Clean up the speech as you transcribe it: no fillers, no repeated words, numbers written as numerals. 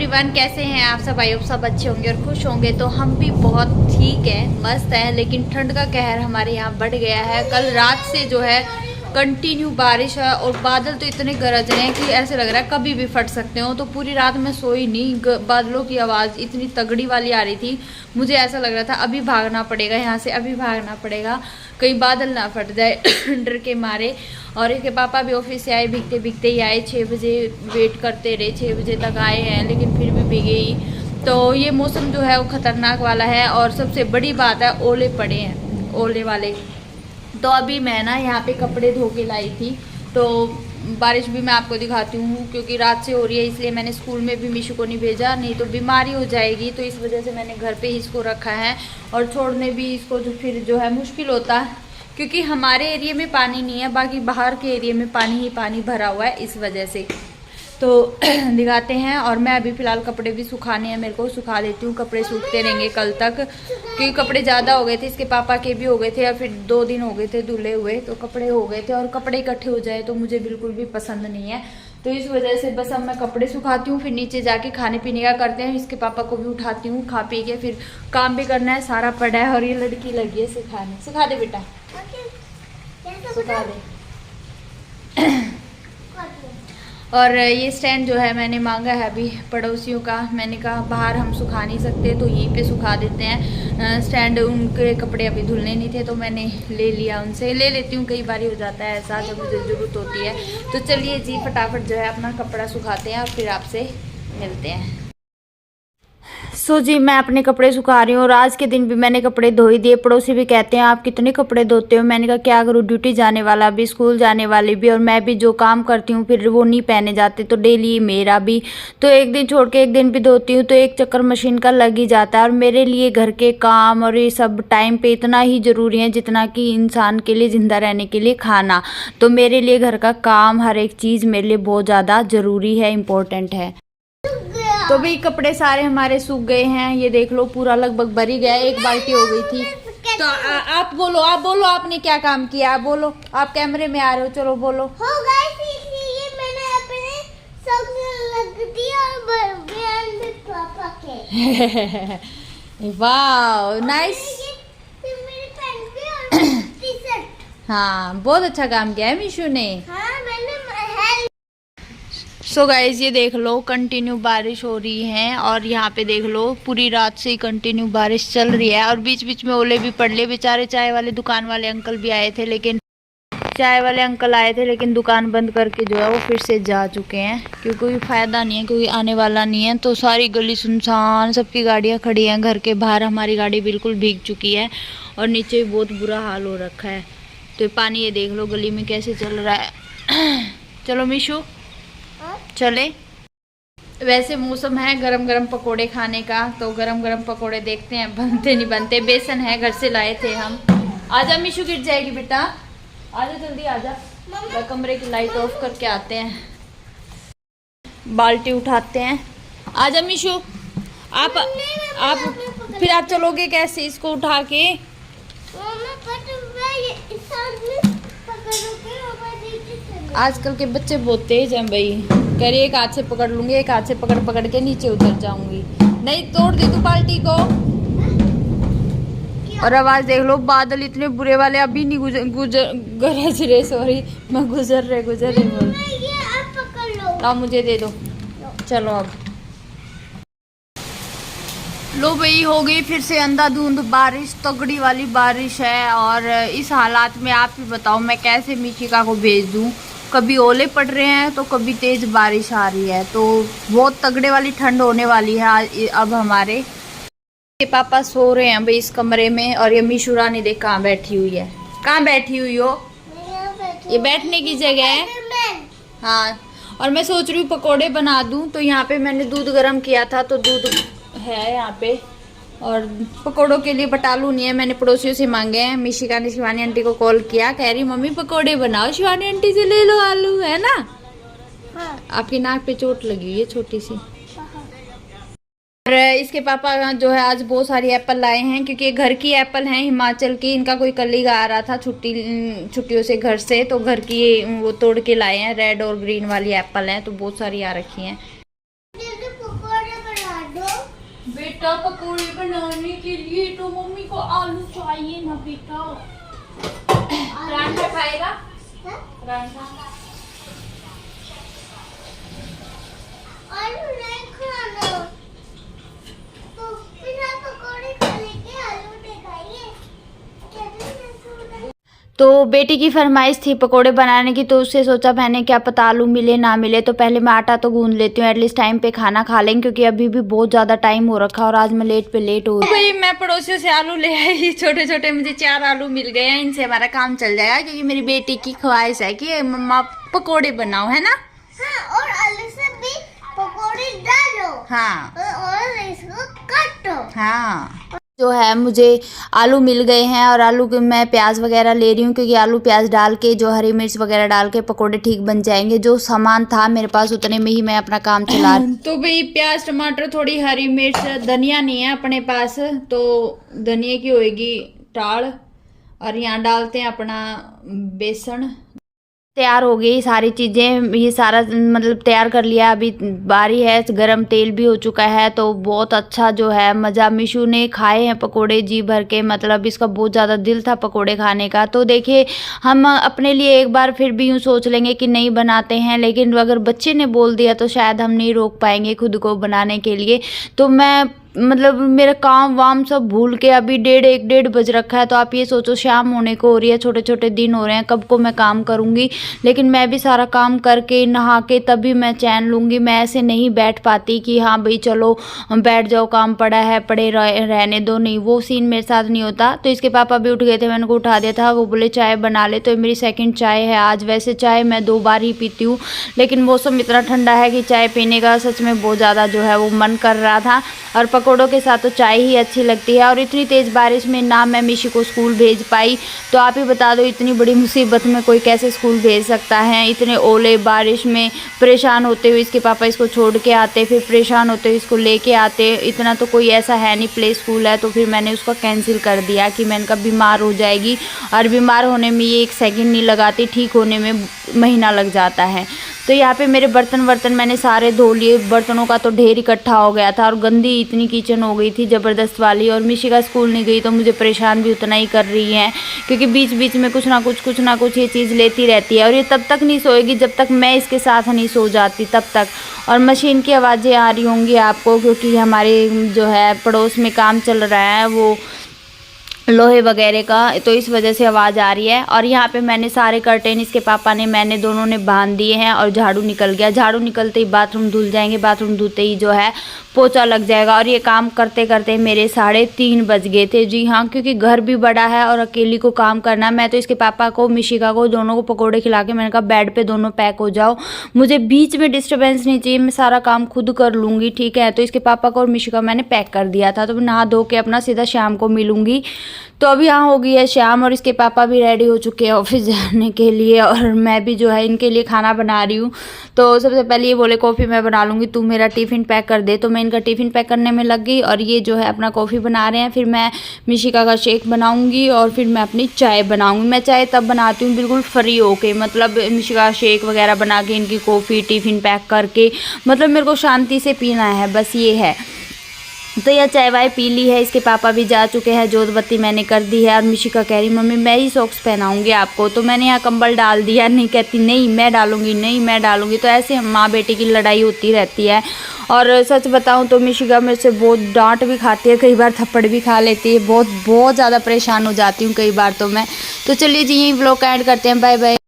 Everyone, कैसे हैं आप सब? आई होप सब अच्छे होंगे और खुश होंगे। तो हम भी बहुत ठीक है, मस्त है, लेकिन ठंड का कहर हमारे यहाँ बढ़ गया है। कल रात से जो है कंटिन्यू बारिश है और बादल तो इतने गरज रहे हैं कि ऐसे लग रहा है कभी भी फट सकते हो। तो पूरी रात मैं सोई नहीं, बादलों की आवाज़ इतनी तगड़ी वाली आ रही थी, मुझे ऐसा लग रहा था अभी भागना पड़ेगा यहाँ से, अभी भागना पड़ेगा, कहीं बादल ना फट जाए डर के मारे। और इसके पापा भी ऑफिस से आए, भीगते भीगते ही आए, 6 बजे वेट करते रहे, 6 बजे तक आए हैं, लेकिन फिर भी भीगे ही। तो ये मौसम जो है वो खतरनाक वाला है और सबसे बड़ी बात है ओले पड़े हैं, ओले वाले। तो अभी मैं ना यहाँ पे कपड़े धो के लाई थी, तो बारिश भी मैं आपको दिखाती हूँ, क्योंकि रात से हो रही है इसलिए मैंने स्कूल में भी मीशू को नहीं भेजा, नहीं तो बीमारी हो जाएगी। तो इस वजह से मैंने घर पे ही इसको रखा है और छोड़ने भी इसको जो फिर जो है मुश्किल होता है, क्योंकि हमारे एरिया में पानी नहीं है, बाकी बाहर के एरिया में पानी ही पानी भरा हुआ है, इस वजह से। तो दिखाते हैं। और मैं अभी फ़िलहाल कपड़े भी सुखाने हैं, मेरे को सुखा लेती हूँ, कपड़े सूखते रहेंगे कल तक, क्योंकि कपड़े ज़्यादा हो गए थे, इसके पापा के भी हो गए थे, या फिर 2 दिन हो गए थे धुले हुए, तो कपड़े हो गए थे। और कपड़े इकट्ठे हो जाए तो मुझे बिल्कुल भी पसंद नहीं है, तो इस वजह से बस अब मैं कपड़े सुखाती हूँ, फिर नीचे जाके खाने पीने का करते हैं। इसके पापा को भी उठाती हूँ, खा पी के फिर काम भी करना है, सारा पड़ा है। और ये लड़की लगी है सिखाने, सिखा दे बेटा, सिखा दे। और ये स्टैंड जो है मैंने मांगा है अभी पड़ोसियों का, मैंने कहा बाहर हम सुखा नहीं सकते तो यहीं पे सुखा देते हैं स्टैंड। उनके कपड़े अभी धुलने नहीं थे तो मैंने ले लिया, उनसे ले लेती हूँ, कई बार हो जाता है ऐसा जब मुझे ज़रूरत होती है। तो चलिए जी फटाफट जो है अपना कपड़ा सुखाते हैं और फिर आपसे मिलते हैं। सो जी मैं अपने कपड़े सुखा रही हूँ और आज के दिन भी मैंने कपड़े धो ही दिए। पड़ोसी भी कहते हैं आप कितने कपड़े धोते हो, मैंने कहा क्या करूँ, ड्यूटी जाने वाला भी, स्कूल जाने वाली भी, और मैं भी जो काम करती हूँ फिर वो नहीं पहने जाते, तो डेली मेरा भी, तो एक दिन छोड़ के एक दिन भी धोती हूँ, तो एक चक्कर मशीन का लग ही जाता है। और मेरे लिए घर के काम और ये सब टाइम पे इतना ही ज़रूरी है जितना कि इंसान के लिए ज़िंदा रहने के लिए खाना। तो मेरे लिए घर का काम, हर एक चीज़ मेरे लिए बहुत ज़्यादा ज़रूरी है, इम्पोर्टेंट है। तो भी कपड़े सारे हमारे सूख गए हैं, ये देख लो पूरा लगभग भर ही गया, एक बाल्टी हो गई थी। तो आप बोलो, आप बोलो आपने क्या काम किया, आप बोलो, आप कैमरे में आ रहे हो, चलो बोलो। हो गई ये मैंने अपने सॉक्स लग दिया और बयान में पापा के वाह नाइस, मेरी पैंट भी और टी-शर्ट। हाँ बहुत अच्छा काम किया है मीशू ने। हाँ मैंने सो गाइज ये देख लो कंटिन्यू बारिश हो रही है और यहाँ पे देख लो पूरी रात से ही कंटिन्यू बारिश चल रही है और बीच बीच में ओले भी पड़ ले। बेचारे चाय वाले दुकान वाले अंकल भी आए थे, लेकिन दुकान बंद करके जो है वो फिर से जा चुके हैं, क्योंकि कोई फ़ायदा नहीं है, क्योंकि आने वाला नहीं है। तो सारी गली सुनसान, सबकी गाड़ियाँ खड़ी हैं घर के बाहर, हमारी गाड़ी बिल्कुल भीग चुकी है और नीचे भी बहुत बुरा हाल हो रखा है। तो पानी ये देख लो गली में कैसे चल रहा है। चलो मीशू चले। वैसे मौसम है गरम गरम पकोड़े खाने का, तो गरम गरम पकोड़े देखते हैं बनते नहीं बनते। बेसन है, घर से लाए थे हम। आजा मीशू, गिर जाएगी बेटा, आजा जल्दी आजा। कमरे की लाइट ऑफ करके आते हैं, बाल्टी उठाते हैं। आजा मीशू, आप फिर आप चलोगे कैसे इसको उठा के? आजकल के बच्चे बहुत तेज हैं भाई, कह रही एक हाथ से पकड़ लूंगी, एक हाथ से पकड़ के नीचे उतर जाऊंगी। नहीं तोड़ दी तू बाल्टी को। और आवाज देख लो, बादल इतने बुरे वाले अभी नहीं गरज रहे, सॉरी मैं गुजर रहे बोल। लो मुझे दे दो, चलो अब लो भाई, हो गई फिर से अंधाधुंध बारिश, तगड़ी वाली बारिश है। और इस हालात में आप ही बताओ मैं कैसे मीशिका को भेज दूं। कभी ओले पड़ रहे हैं तो कभी तेज बारिश आ रही है, तो बहुत तगड़े वाली ठंड होने वाली है अब हमारे। के पापा सो रहे हैं भाई इस कमरे में, और ये मीशू रानी देख कहाँ बैठी हुई है, कहाँ बैठी हुई हो, ये बैठने की जगह है। हाँ, और मैं सोच रही हूँ पकोड़े बना दूं, तो यहाँ पे मैंने दूध गर्म किया था, तो दूध है यहाँ पे। और पकोड़ों के लिए बटालू नहीं है, मैंने पड़ोसियों से मांगे हैं। मिशिका ने शिवानी आंटी को कॉल किया, कह रही मम्मी पकोड़े बनाओ, शिवानी आंटी से ले लो आलू, है ना। हाँ। आपकी नाक पे चोट लगी हुई है छोटी सी। और इसके पापा जो है आज बहुत सारी एप्पल लाए हैं, क्योंकि ये घर की एप्पल हैं हिमाचल की। इनका कोई कलीग आ रहा था छुट्टियों से घर से, तो घर की वो तोड़ के लाए हैं। रेड और ग्रीन वाली एप्पल हैं, तो बहुत सारी आ रखी हैं। बेटा पकोड़े बनाने के लिए तो मम्मी को आलू चाहिए ना बेटा। परांठा खाएगा? परांठा आलू नहीं खाना, तो बिना पकोड़े खा लेंगे, आलू नहीं खाइए। तो बेटी की फरमाइश थी पकोड़े बनाने की, तो उससे सोचा मैंने क्या पता आलू मिले ना मिले, तो पहले मैं आटा तो गूंद लेती हूँ, एटलीस्ट टाइम पे खाना खा लेंगे, क्योंकि अभी भी बहुत ज़्यादा टाइम हो रखा है और आज मैं लेट पे लेट हो रही। भाई मैं पड़ोसियों से आलू ले आई, छोटे छोटे मुझे 4 आलू मिल गए हैं, इनसे हमारा काम चल जाएगा, क्योंकि मेरी बेटी की ख्वाहिश है कि मम्मा पकोड़े बनाओ, है ना? हाँ, और आलू से भी पकोड़े डालो। हाँ, और इसको काटो। हाँ। जो है मुझे आलू मिल गए हैं और आलू के मैं प्याज वगैरह ले रही हूँ, क्योंकि आलू प्याज डाल के जो हरी मिर्च वगैरह डाल के पकोड़े ठीक बन जाएंगे। जो सामान था मेरे पास उतने में ही मैं अपना काम चला रही। तो भाई प्याज टमाटर थोड़ी हरी मिर्च, धनिया नहीं है अपने पास, तो धनिया की होएगी टाड़, और यहाँ डालते हैं अपना बेसन। तैयार हो गई सारी चीज़ें, ये सारा मतलब तैयार कर लिया। अभी बारी है, गरम तेल भी हो चुका है, तो बहुत अच्छा जो है मज़ा। मिशू ने खाए हैं पकोड़े जी भर के, मतलब इसका बहुत ज़्यादा दिल था पकोड़े खाने का। तो देखिए हम अपने लिए एक बार फिर भी यूँ सोच लेंगे कि नहीं बनाते हैं, लेकिन अगर बच्चे ने बोल दिया तो शायद हम नहीं रोक पाएंगे खुद को बनाने के लिए। तो मैं मतलब मेरा काम वाम सब भूल के अभी 1:30 बज रखा है, तो आप ये सोचो शाम होने को हो रही है, छोटे छोटे दिन हो रहे हैं, कब को मैं काम करूँगी। लेकिन मैं भी सारा काम करके नहा के तभी मैं चैन लूँगी। मैं ऐसे नहीं बैठ पाती कि हाँ भाई चलो बैठ जाओ, काम पड़ा है पड़े रहने दो, नहीं, वो सीन मेरे साथ नहीं होता। तो इसके पापा भी उठ गए थे, मैंने को उठा दिया था, वो बोले चाय बना ले, तो मेरी सेकंड चाय है आज। वैसे चाय मैं 2 बार ही पीती हूँ, लेकिन मौसम इतना ठंडा है कि चाय पीने का सच में बहुत ज़्यादा जो है वो मन कर रहा था, और पकोड़ों के साथ तो चाय ही अच्छी लगती है। और इतनी तेज़ बारिश में ना मैं मिशी को स्कूल भेज पाई, तो आप ही बता दो इतनी बड़ी मुसीबत में कोई कैसे स्कूल भेज सकता है। इतने ओले बारिश में परेशान होते हुए इसके पापा इसको छोड़ के आते, फिर परेशान होते हुए इसको लेके आते। इतना तो कोई ऐसा है नहीं, प्ले स्कूल है, तो फिर मैंने उसका कैंसिल कर दिया कि मैंने कहा बीमार हो जाएगी, और बीमार होने में ये 1 सेकंड नहीं लगाती, ठीक होने में महीना लग जाता है। तो यहाँ पे मेरे बर्तन मैंने सारे धो लिए, बर्तनों का तो ढेर इकट्ठा हो गया था, और गंदी इतनी किचन हो गई थी ज़बरदस्त वाली। और मिशिका स्कूल नहीं गई तो मुझे परेशान भी उतना ही कर रही है, क्योंकि बीच बीच में कुछ ना कुछ ये चीज़ लेती रहती है, और ये तब तक नहीं सोएगी जब तक मैं इसके साथ नहीं सो जाती तब तक। और मशीन की आवाज़ें आ रही होंगी आपको, क्योंकि हमारे जो है पड़ोस में काम चल रहा है वो लोहे वगैरह का, तो इस वजह से आवाज़ आ रही है। और यहाँ पे मैंने सारे कर्टेन इसके पापा ने मैंने दोनों ने बांध दिए हैं, और झाड़ू निकल गया। झाड़ू निकलते ही बाथरूम धुल जाएंगे, बाथरूम धुलते ही जो है पोछा लग जाएगा। और ये काम करते करते मेरे 3:30 बज गए थे। जी हाँ, क्योंकि घर भी बड़ा है और अकेली को काम करना। मैं तो इसके पापा को मिशिका को दोनों को पकोड़े खिला के मैंने कहा बेड पे दोनों पैक हो जाओ, मुझे बीच में डिस्टर्बेंस नहीं चाहिए, मैं सारा काम खुद कर लूँगी, ठीक है। तो इसके पापा को और मिशिका मैंने पैक कर दिया था, तो मैं नहा धो के अपना सीधा शाम को मिलूँगी। तो अभी यहाँ हो गई है शाम, और इसके पापा भी रेडी हो चुके हैं ऑफिस जाने के लिए, और मैं भी जो है इनके लिए खाना बना रही हूँ। तो सबसे पहले ये बोले कॉफ़ी मैं बना लूँगी, तू मेरा टिफ़िन पैक कर दे, तो मैं इनका टिफ़िन पैक करने में लग गई, और ये जो है अपना कॉफ़ी बना रहे हैं। फिर मैं मिशिका का शेक बनाऊँगी, और फिर मैं अपनी चाय बनाऊँगी। मैं चाय तब बनाती हूँ बिल्कुल फ्री होके, मतलब मिशिका का शेक वगैरह बना के, इनकी कॉफ़ी टिफ़िन पैक करके, मतलब मेरे को शांति से पीना है, बस ये है। तो यह चाय वाय पी ली है, इसके पापा भी जा चुके हैं, जोत बत्ती मैंने कर दी है। और मिशिका कह रही मम्मी मैं ही सॉक्स पहनाऊंगी आपको, तो मैंने यहाँ कंबल डाल दिया, नहीं कहती नहीं मैं डालूंगी, नहीं मैं डालूंगी। तो ऐसे माँ बेटी की लड़ाई होती रहती है। और सच बताऊं तो मिशिका मेरे से बहुत डांट भी खाती है, कई बार थप्पड़ भी खा लेती है, बहुत ज़्यादा परेशान हो जाती हूँ कई बार तो मैं। तो चलिए जी यही व्लॉग का एंड करते हैं, बाय बाय।